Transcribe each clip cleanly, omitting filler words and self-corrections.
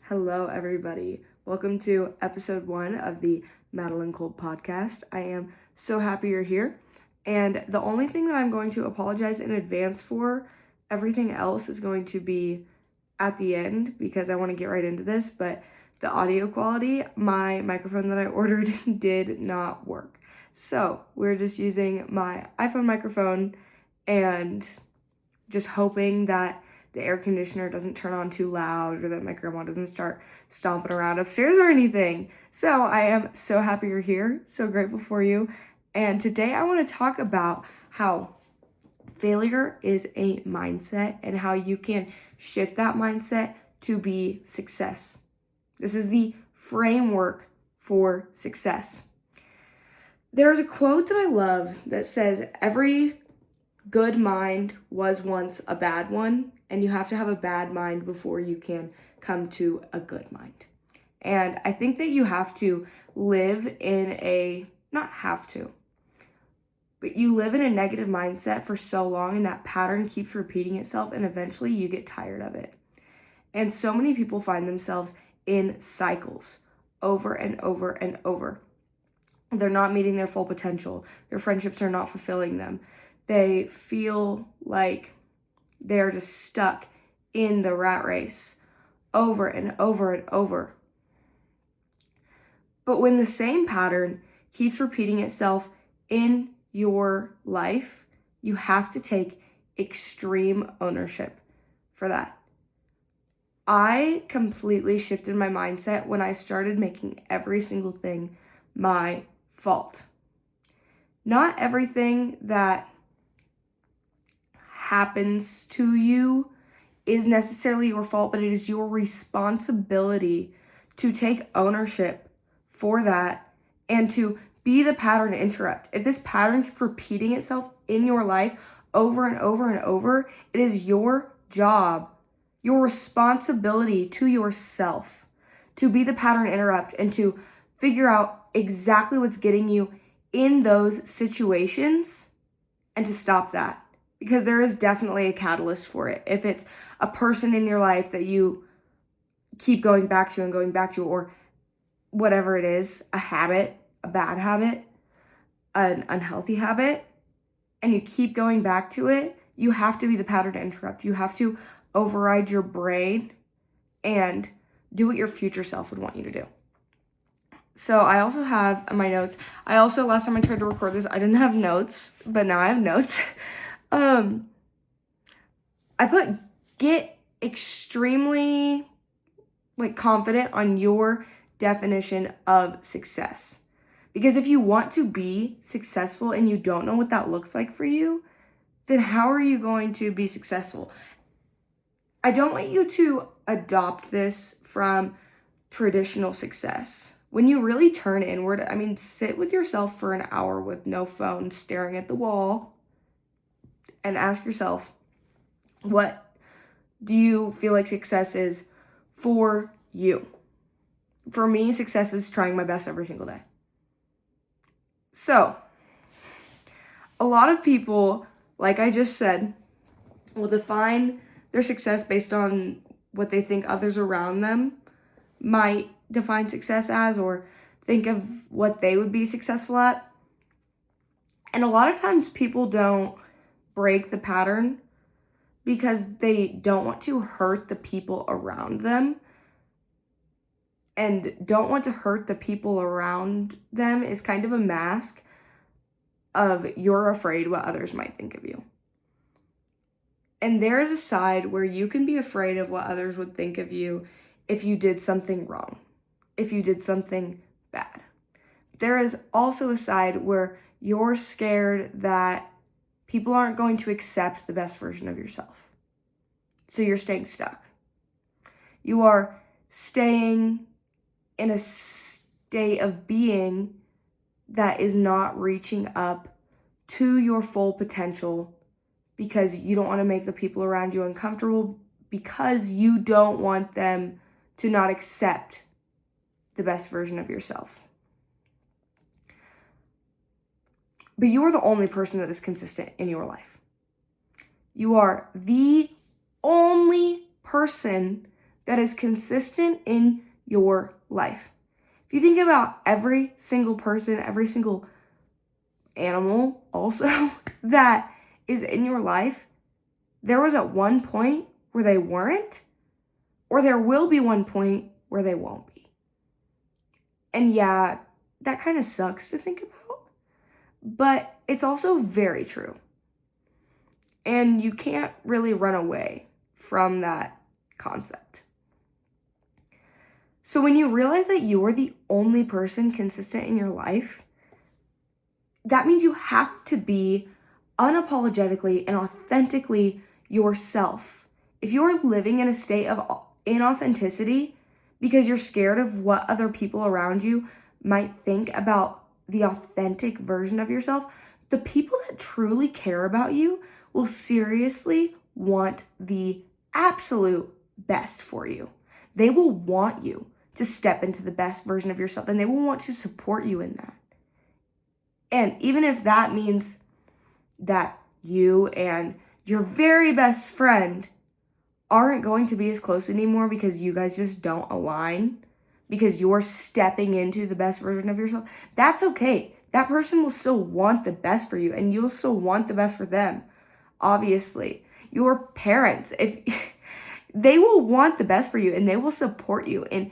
Hello, everybody. Welcome to episode 1 of the Madilyn Kolb podcast. I am so happy you're here. And the only thing that I'm going to apologize in advance for, everything else is going to be at the end because I want to get right into this. But the audio quality, my microphone that I ordered did not work. So we're just using my iPhone microphone and just hoping that the air conditioner doesn't turn on too loud or that my grandma doesn't start stomping around upstairs or anything. So I am so happy you're here, so grateful for you. And today I want to talk about how failure is a mindset and how you can shift that mindset to be success. This is the framework for success. There's a quote that I love that says, "Every good mind was once a bad one, and you have to have a bad mind before you can come to a good mind." And I think that you have to live in but you live in a negative mindset for so long, and that pattern keeps repeating itself, and eventually you get tired of it. And so many people find themselves in cycles over and over and over. They're not meeting their full potential. Their friendships are not fulfilling them. They feel like they're just stuck in the rat race over and over and over. But when the same pattern keeps repeating itself in your life, you have to take extreme ownership for that. I completely shifted my mindset when I started making every single thing my fault. Not everything that happens to you is necessarily your fault, but it is your responsibility to take ownership for that and to be the pattern interrupt. If this pattern keeps repeating itself in your life over and over and over, it is your job, your responsibility to yourself to be the pattern interrupt and to figure out exactly what's getting you in those situations and to stop that. Because there is definitely a catalyst for it. If it's a person in your life that you keep going back to, or whatever it is, a habit, a bad habit, an unhealthy habit, and you keep going back to it, you have to be the pattern to interrupt. You have to override your brain and do what your future self would want you to do. So I also have my notes. Last time I tried to record this, I didn't have notes, but now I have notes. I put get extremely confident on your definition of success. Because if you want to be successful and you don't know what that looks like for you, then how are you going to be successful? I don't want you to adopt this from traditional success. When you really turn inward, sit with yourself for an hour with no phone, staring at the wall, and ask yourself, what do you feel like success is for you? For me, success is trying my best every single day. So, a lot of people, like I just said, will define their success based on what they think others around them might define success as, or think of what they would be successful at. And a lot of times people don't break the pattern because they don't want to hurt the people around them. And don't want to hurt the people around them is kind of a mask of you're afraid what others might think of you. And there is a side where you can be afraid of what others would think of you if you did something wrong, if you did something bad. There is also a side where you're scared that people aren't going to accept the best version of yourself. So you're staying stuck. You are staying in a state of being that is not reaching up to your full potential because you don't want to make the people around you uncomfortable, because you don't want them to not accept the best version of yourself. But you are the only person that is consistent in your life. You are the only person that is consistent in your life. If you think about every single person, every single animal also that is in your life, there was at one point where they weren't, or there will be one point where they won't be. And yeah, that kind of sucks to think about, but it's also very true. And you can't really run away from that concept. So when you realize that you are the only person consistent in your life, that means you have to be unapologetically and authentically yourself. If you're living in a state of inauthenticity because you're scared of what other people around you might think about the authentic version of yourself, the people that truly care about you will seriously want the absolute best for you. They will want you to step into the best version of yourself, and they will want to support you in that. And even if that means that you and your very best friend aren't going to be as close anymore because you guys just don't align, because you're stepping into the best version of yourself, that's okay. That person will still want the best for you, and you'll still want the best for them. Obviously, your parents, if they will want the best for you, and they will support you in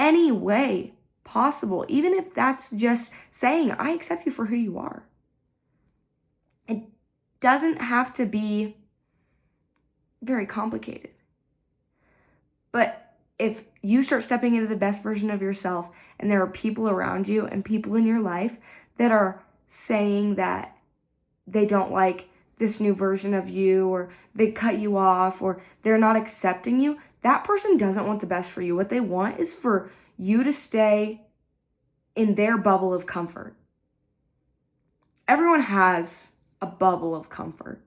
any way possible, even if that's just saying, I accept you for who you are. It doesn't have to be very complicated. But if you start stepping into the best version of yourself, and there are people around you and people in your life that are saying that they don't like this new version of you, or they cut you off, or they're not accepting you, that person doesn't want the best for you. What they want is for you to stay in their bubble of comfort. Everyone has a bubble of comfort.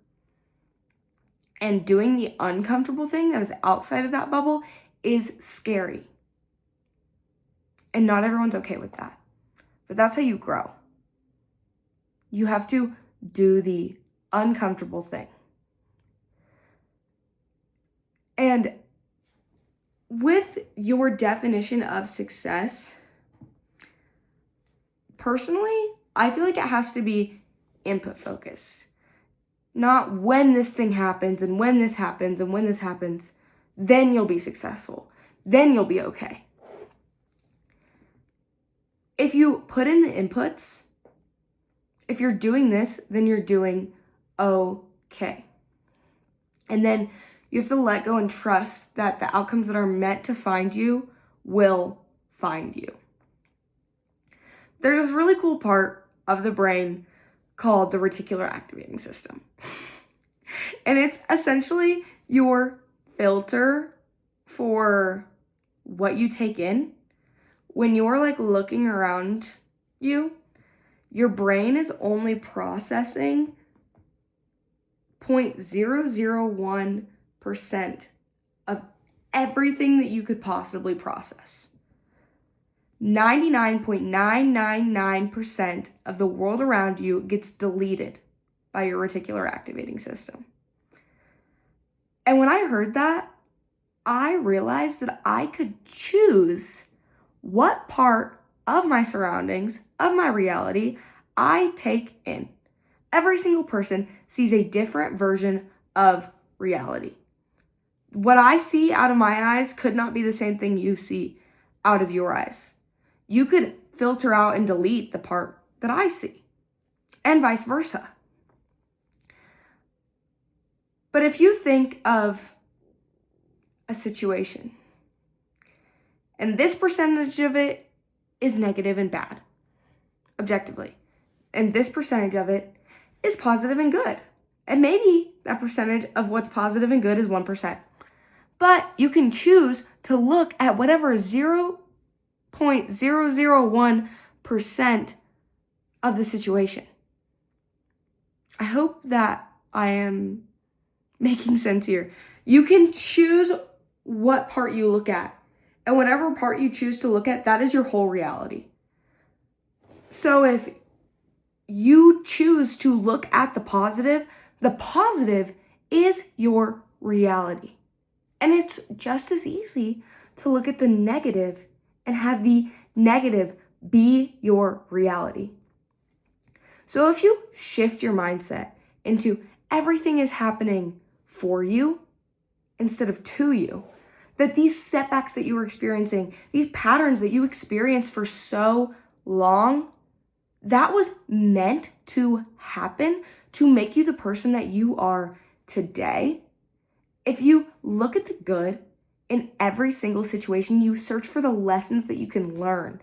And doing the uncomfortable thing that is outside of that bubble is scary. And not everyone's okay with that. But that's how you grow. You have to do the uncomfortable thing. And with your definition of success, personally, I feel like it has to be input focused. Not when this thing happens and when this happens and when this happens, then you'll be successful. Then you'll be okay. If you put in the inputs, if you're doing this, then you're doing okay. And then you have to let go and trust that the outcomes that are meant to find you will find you. There's this really cool part of the brain called the Reticular Activating System. And it's essentially your filter for what you take in. When you're like looking around you, your brain is only processing 0.001% of everything that you could possibly process. 99.999% of the world around you gets deleted by your reticular activating system. And when I heard that, I realized that I could choose what part of my surroundings, of my reality, I take in. Every single person sees a different version of reality. What I see out of my eyes could not be the same thing you see out of your eyes. You could filter out and delete the part that I see, and vice versa. But if you think of a situation, and this percentage of it is negative and bad, objectively, and this percentage of it is positive and good, and maybe that percentage of what's positive and good is 1%. But you can choose to look at whatever 0.001% of the situation. I hope that I am making sense here. You can choose what part you look at. And whatever part you choose to look at, that is your whole reality. So if you choose to look at the positive is your reality. And it's just as easy to look at the negative and have the negative be your reality. So if you shift your mindset into everything is happening for you instead of to you, that these setbacks that you were experiencing, these patterns that you experienced for so long, that was meant to happen to make you the person that you are today. If you look at the good in every single situation, you search for the lessons that you can learn.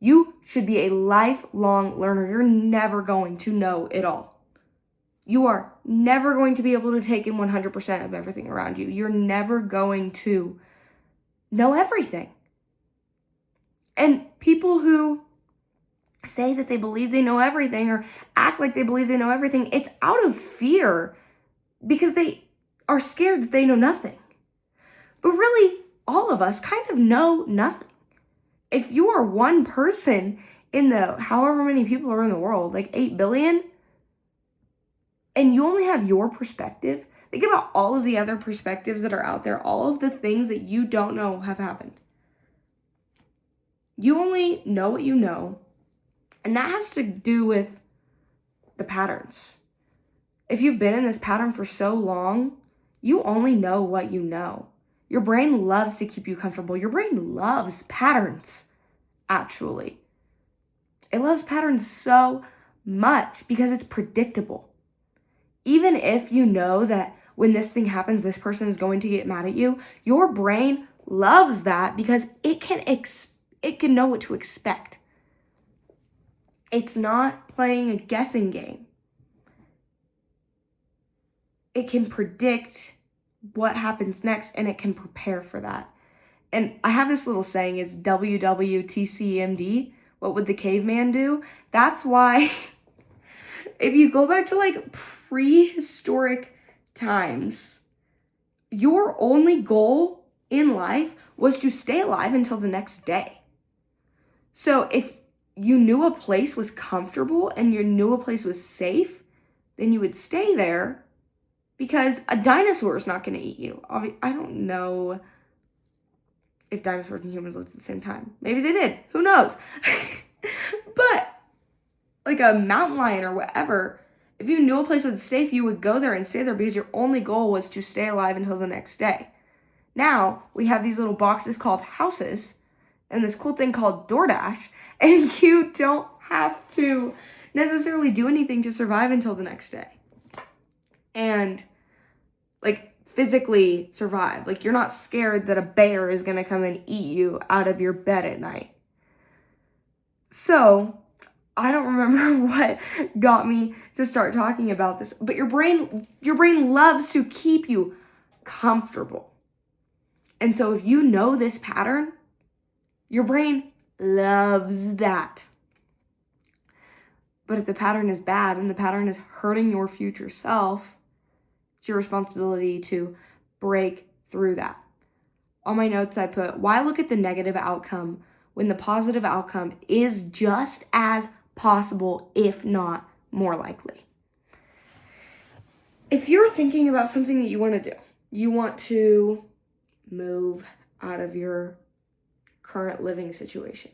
You should be a lifelong learner. You're never going to know it all. You are never going to be able to take in 100% of everything around you. You're never going to know everything. And people who say that they believe they know everything or act like they believe they know everything, it's out of fear because they are scared that they know nothing. But really, all of us kind of know nothing. If you are one person in the however many people are in the world, like 8 billion, and you only have your perspective, think about all of the other perspectives that are out there, all of the things that you don't know have happened. You only know what you know, and that has to do with the patterns. If you've been in this pattern for so long, you only know what you know. Your brain loves to keep you comfortable. Your brain loves patterns, actually. It loves patterns so much because it's predictable. Even if you know that when this thing happens, this person is going to get mad at you, your brain loves that because it can know what to expect. It's not playing a guessing game. It can predict what happens next and it can prepare for that. And I have this little saying, it's WWTCMD. What would the caveman do? That's why if you go back to like prehistoric times, your only goal in life was to stay alive until the next day. So if you knew a place was comfortable and you knew a place was safe, then you would stay there because a dinosaur is not going to eat you. I don't know if dinosaurs and humans lived at the same time. Maybe they did. Who knows? But like a mountain lion or whatever, if you knew a place was safe, you would go there and stay there because your only goal was to stay alive until the next day. Now, we have these little boxes called houses and this cool thing called DoorDash, and you don't have to necessarily do anything to survive until the next day. And like physically survive. Like you're not scared that a bear is going to come and eat you out of your bed at night. So, I don't remember what got me to start talking about this, but your brain loves to keep you comfortable. And so if you know this pattern, your brain loves that. But if the pattern is bad and the pattern is hurting your future self, it's your responsibility to break through that. On my notes, I put, why look at the negative outcome when the positive outcome is just as possible, if not more likely? If you're thinking about something that you want to do, you want to move out of your current living situation.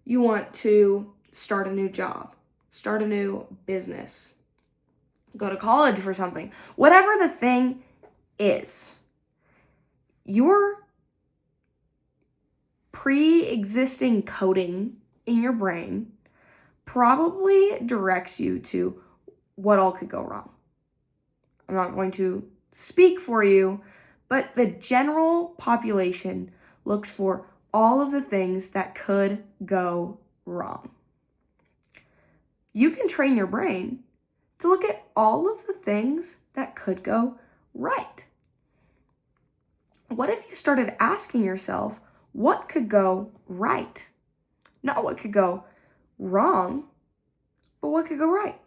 You want to start a new job, start a new business, go to college for something. Whatever the thing is, your pre-existing coding in your brain probably directs you to what all could go wrong. I'm not going to speak for you, but the general population looks for all of the things that could go wrong. You can train your brain to look at all of the things that could go right. What if you started asking yourself, what could go right? Not what could go wrong, but what could go right?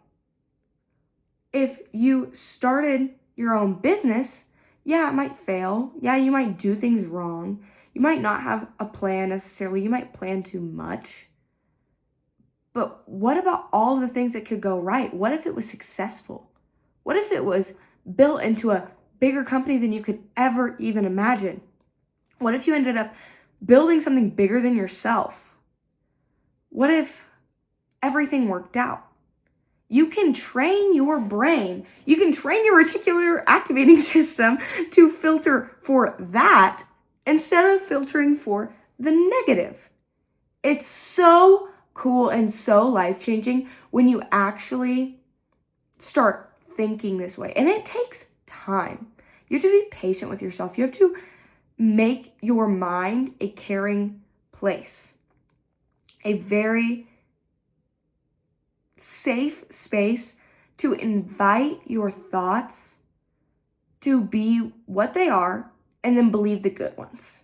If you started your own business, yeah, it might fail. Yeah, you might do things wrong. You might not have a plan necessarily. You might plan too much. But what about all the things that could go right? What if it was successful? What if it was built into a bigger company than you could ever even imagine? What if you ended up building something bigger than yourself? What if everything worked out? You can train your brain, you can train your reticular activating system to filter for that instead of filtering for the negative. It's so cool and so life-changing when you actually start thinking this way. And it takes time. You have to be patient with yourself. You have to make your mind a caring place, a very safe space to invite your thoughts to be what they are and then believe the good ones.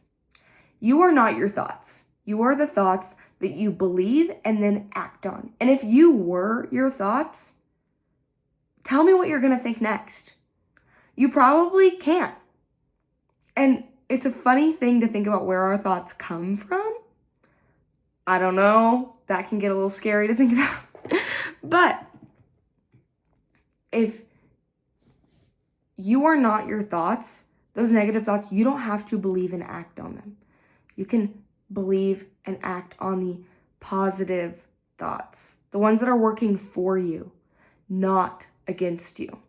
You are not your thoughts. You are the thoughts that you believe and then act on. And if you were your thoughts, tell me what you're going to think next. You probably can't. And it's a funny thing to think about where our thoughts come from. I don't know. That can get a little scary to think about. But if you are not your thoughts, those negative thoughts, you don't have to believe and act on them. You can believe and act on the positive thoughts, the ones that are working for you, not against you.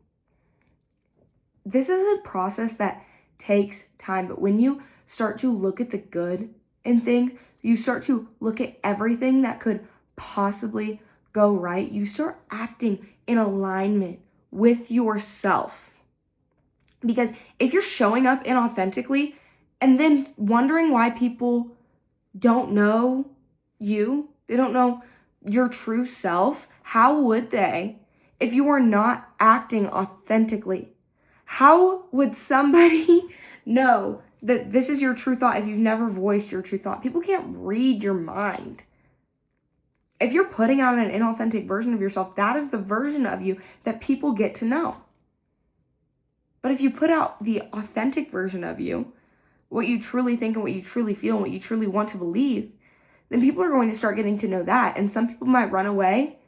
This is a process that takes time, but when you start to look at the good in things, you start to look at everything that could possibly go right, you start acting in alignment with yourself. Because if you're showing up inauthentically and then wondering why people don't know you, they don't know your true self, how would they if you are not acting authentically? How would somebody know that this is your true thought if you've never voiced your true thought? People can't read your mind. If you're putting out an inauthentic version of yourself, that is the version of you that people get to know. But if you put out the authentic version of you, what you truly think and what you truly feel and what you truly want to believe, then people are going to start getting to know that. And some people might run away,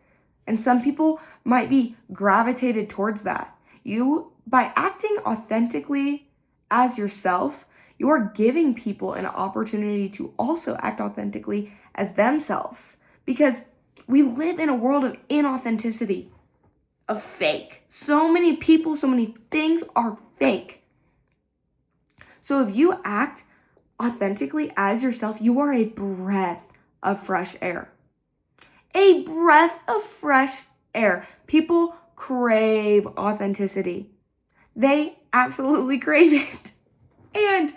and some people might be gravitated towards that. You, by acting authentically as yourself, you are giving people an opportunity to also act authentically as themselves. Because we live in a world of inauthenticity, of fake. So many people, so many things are fake. So if you act authentically as yourself, you are a breath of fresh air. A breath of fresh air. People crave authenticity. They absolutely crave it. And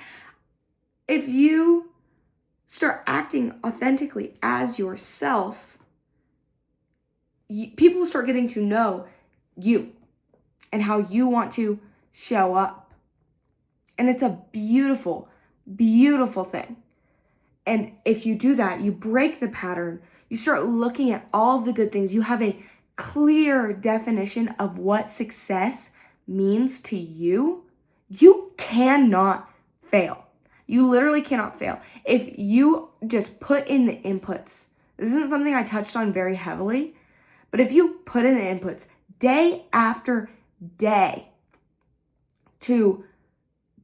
if you start acting authentically as yourself, people start getting to know you and how you want to show up. And it's a beautiful, beautiful thing. And if you do that, you break the pattern. You start looking at all of the good things. You have a clear definition of what success means to you. You cannot fail. You literally cannot fail. If you just put in the inputs, this isn't something I touched on very heavily, but if you put in the inputs day after day to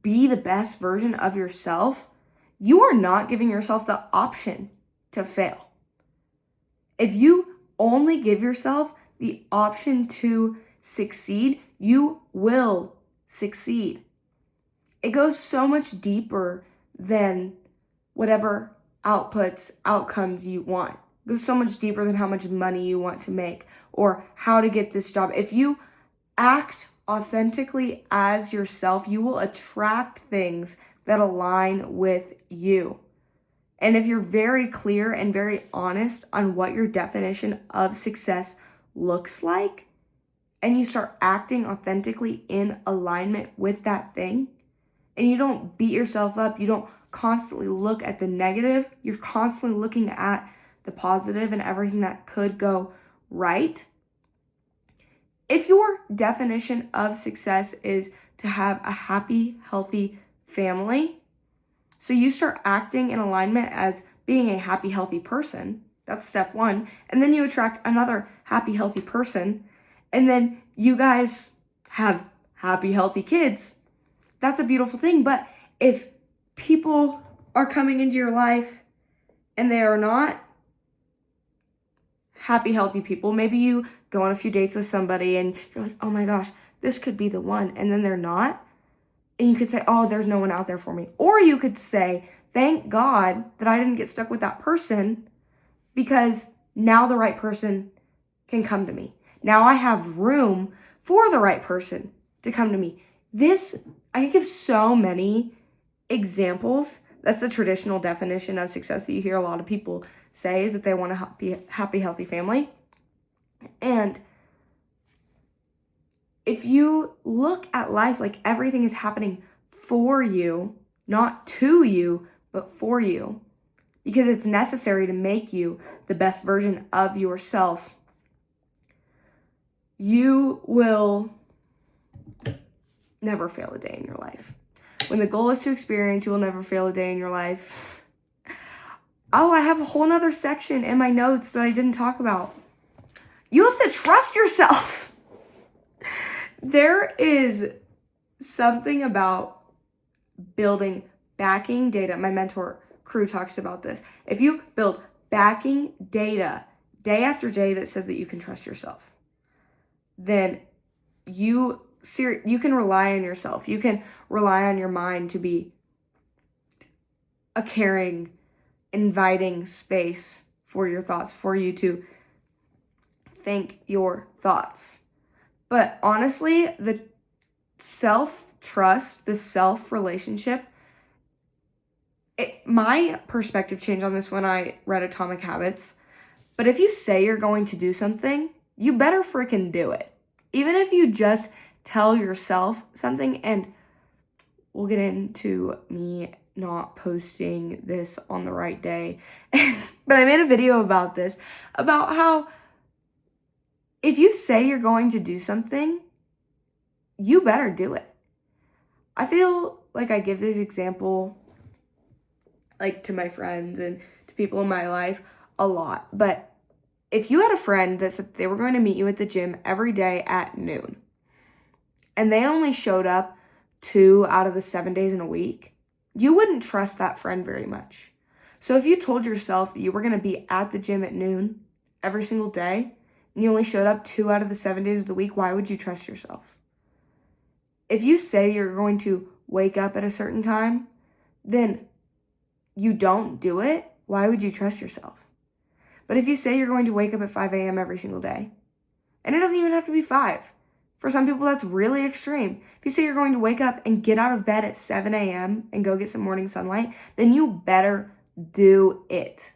be the best version of yourself, you are not giving yourself the option to fail. If you only give yourself the option to succeed, you will succeed. It goes so much deeper than whatever outcomes you want. It goes so much deeper than how much money you want to make or how to get this job. If you act authentically as yourself, you will attract things that align with you. And if you're very clear and very honest on what your definition of success looks like, and you start acting authentically in alignment with that thing, and you don't beat yourself up, you don't constantly look at the negative, you're constantly looking at the positive and everything that could go right. If your definition of success is to have a happy, healthy family, so you start acting in alignment as being a happy, healthy person, that's step one, and then you attract another happy, healthy person, and then you guys have happy, healthy kids. That's a beautiful thing. But if people are coming into your life and they are not happy, healthy people. Maybe you go on a few dates with somebody and you're like, oh my gosh, this could be the one. And then they're not. And you could say, oh, there's no one out there for me. Or you could say, thank God that I didn't get stuck with that person, because now the right person can come to me. Now I have room for the right person to come to me. I could give so many examples. That's the traditional definition of success that you hear a lot of people say, is that they want a happy, healthy family. And if you look at life like everything is happening for you, not to you, but for you, because it's necessary to make you the best version of yourself, you will never fail a day in your life. When the goal is to experience, you will never fail a day in your life. Oh, I have a whole nother section in my notes that I didn't talk about. You have to trust yourself. There is something about building backing data. My mentor, Crew, talks about this. If you build backing data day after day that says that you can trust yourself, then you can rely on yourself. You can rely on your mind to be a caring, inviting space for your thoughts, for you to think your thoughts. But honestly, the self-trust, the self-relationship, my perspective changed on this when I read Atomic Habits. But if you say you're going to do something, you better freaking do it. Even if you just tell yourself something, and we'll get into me not posting this on the right day. But I made a video about this, about how if you say you're going to do something, you better do it. I feel like I give this example like to my friends and to people in my life a lot. But if you had a friend that said they were going to meet you at the gym every day at noon, and they only showed up 2 out of the 7 days in a week, you wouldn't trust that friend very much. So if you told yourself that you were going to be at the gym at noon every single day, and you only showed up 2 out of the 7 days of the week, why would you trust yourself? If you say you're going to wake up at a certain time, then you don't do it, why would you trust yourself? But if you say you're going to wake up at 5 a.m. every single day, and it doesn't even have to be 5. For some people, that's really extreme. If you say you're going to wake up and get out of bed at 7 a.m. and go get some morning sunlight, then you better do it.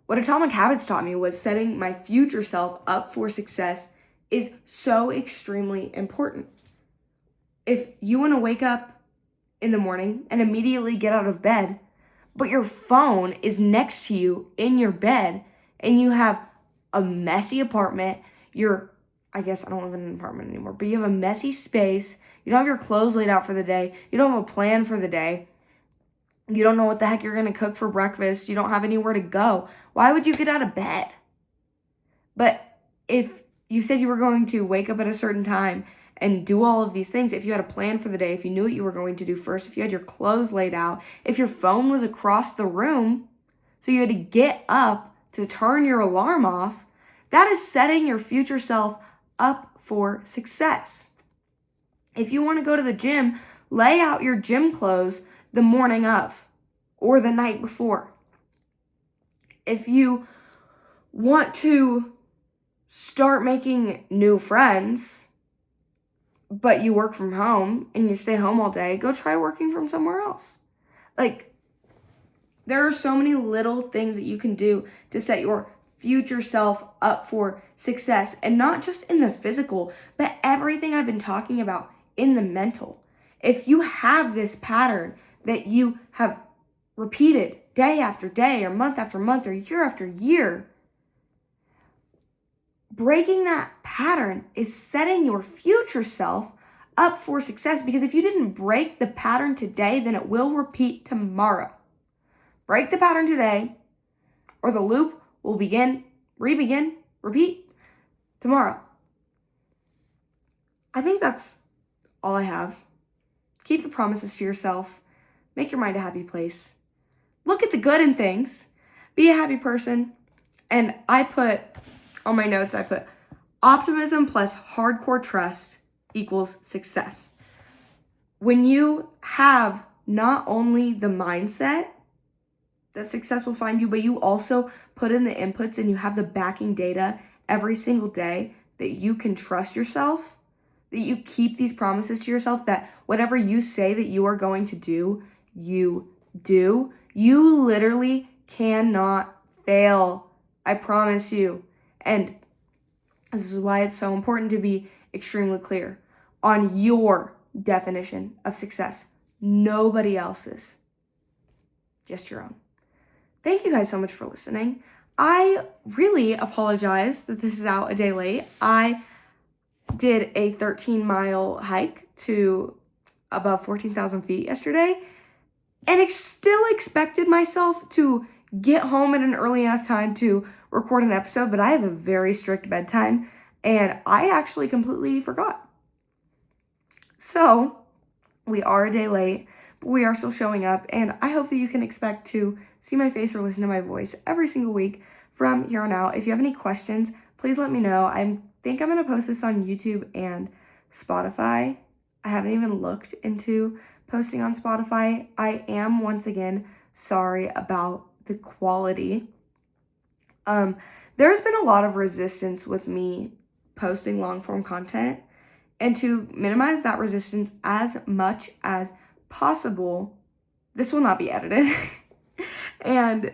What Atomic Habits taught me was setting my future self up for success is so extremely important. If you want to wake up in the morning and immediately get out of bed, but your phone is next to you in your bed, and you have a messy apartment, I guess I don't live in an apartment anymore, but you have a messy space, you don't have your clothes laid out for the day, you don't have a plan for the day, you don't know what the heck you're going to cook for breakfast, you don't have anywhere to go, why would you get out of bed? But if you said you were going to wake up at a certain time and do all of these things, if you had a plan for the day, if you knew what you were going to do first, if you had your clothes laid out, if your phone was across the room, so you had to get up to turn your alarm off, that is setting your future self up for success. If you want to go to the gym, lay out your gym clothes the morning of or the night before. If you want to start making new friends, but you work from home and you stay home all day, go try working from somewhere else. Like, there are so many little things that you can do to set your future self up for success, and not just in the physical, but everything I've been talking about in the mental. If you have this pattern that you have repeated day after day or month after month or year after year, breaking that pattern is setting your future self up for success, because if you didn't break the pattern today, then it will repeat tomorrow. Break the pattern today, or the loop will repeat tomorrow. I think that's all I have. Keep the promises to yourself. Make your mind a happy place. Look at the good in things. Be a happy person. And I put, on my notes, I put optimism plus hardcore trust equals success. When you have not only the mindset that success will find you, but you also put in the inputs and you have the backing data every single day that you can trust yourself, that you keep these promises to yourself, that whatever you say that you are going to do, you do. You literally cannot fail. I promise you. And this is why it's so important to be extremely clear on your definition of success. Nobody else's. Just your own. Thank you guys so much for listening. I really apologize that this is out a day late. I did a 13-mile hike to above 14,000 feet yesterday and still expected myself to get home at an early enough time to record an episode, but I have a very strict bedtime and I actually completely forgot. So we are a day late, but we are still showing up, and I hope that you can expect to see my face or listen to my voice every single week from here on out. If you have any questions, please let me know. I think I'm going to post this on YouTube and Spotify. I haven't even looked into posting on Spotify. I am, once again, sorry about the quality. There's been a lot of resistance with me posting long-form content, and to minimize that resistance as much as possible, this will not be edited. And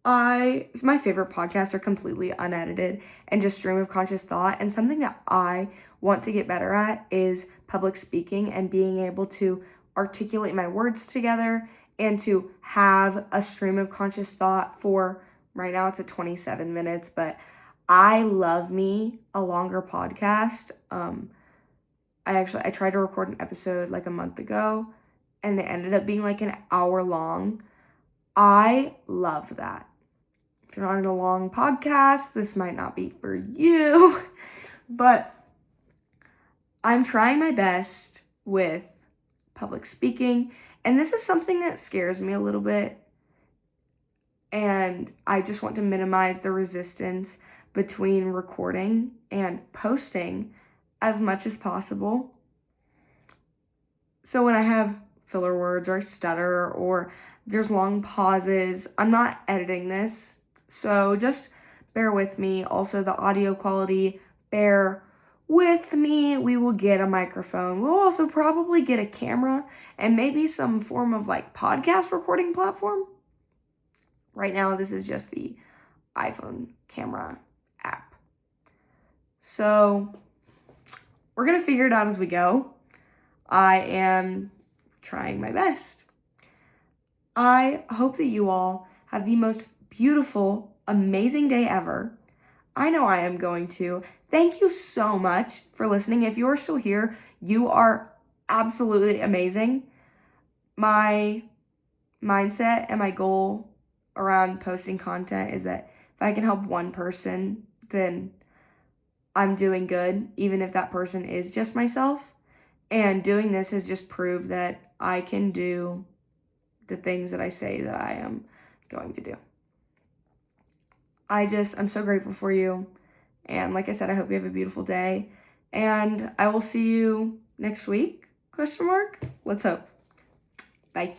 my favorite podcasts are completely unedited and just stream of conscious thought. And something that I want to get better at is public speaking and being able to articulate my words together and to have a stream of conscious thought for, right now it's at 27 minutes, but I love me a longer podcast. I tried to record an episode like a month ago and it ended up being like an hour long. I love that. If you're not in a long podcast, this might not be for you, but I'm trying my best with public speaking, and this is something that scares me a little bit, and I just want to minimize the resistance between recording and posting as much as possible. So when I have filler words or I stutter or there's long pauses, I'm not editing this. So just bear with me. Also, the audio quality, bear with me. We will get a microphone. We'll also probably get a camera and maybe some form of like podcast recording platform. Right now, this is just the iPhone camera app. So we're going to figure it out as we go. I am trying my best. I hope that you all have the most beautiful, amazing day ever. I know I am going to. Thank you so much for listening. If you're still here, you are absolutely amazing. My mindset and my goal around posting content is that if I can help one person, then I'm doing good, even if that person is just myself. And doing this has just proved that I can do the things that I say that I am going to do. I'm so grateful for you. And like I said, I hope you have a beautiful day. And I will see you next week, ? Let's hope. Bye.